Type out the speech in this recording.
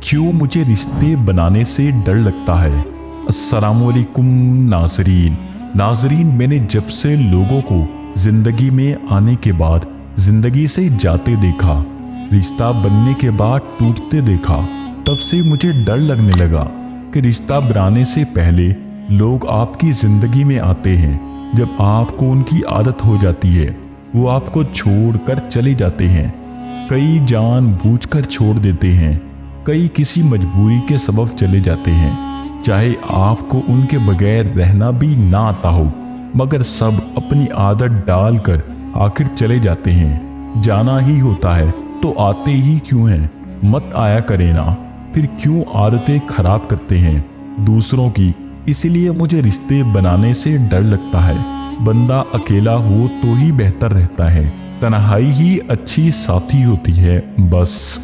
क्यों मुझे रिश्ते बनाने से डर लगता है। अस्सलामुअलैकुम नाजरीन, मैंने जब से लोगों को जिंदगी में आने के बाद जिंदगी से जाते देखा, रिश्ता बनने के बाद टूटते देखा, तब से मुझे डर लगने लगा कि रिश्ता बनाने से पहले लोग आपकी जिंदगी में आते हैं। जब आपको उनकी आदत हो जाती है, वो आपको छोड़कर चले जाते हैं। कई जानबूझकर छोड़ देते हैं, कई किसी मजबूरी के सबब चले जाते हैं, चाहे आपको उनके बगैर रहना भी ना आता हो, मगर सब अपनी आदत डालकर आखिर चले जाते हैं। जाना ही होता है तो आते ही क्यों हैं? मत आया करें ना, फिर क्यों आदतें खराब करते हैं दूसरों की। इसीलिए मुझे रिश्ते बनाने से डर लगता है। बंदा अकेला हो तो ही बेहतर रहता है, तन्हाई ही अच्छी साथी होती है बस।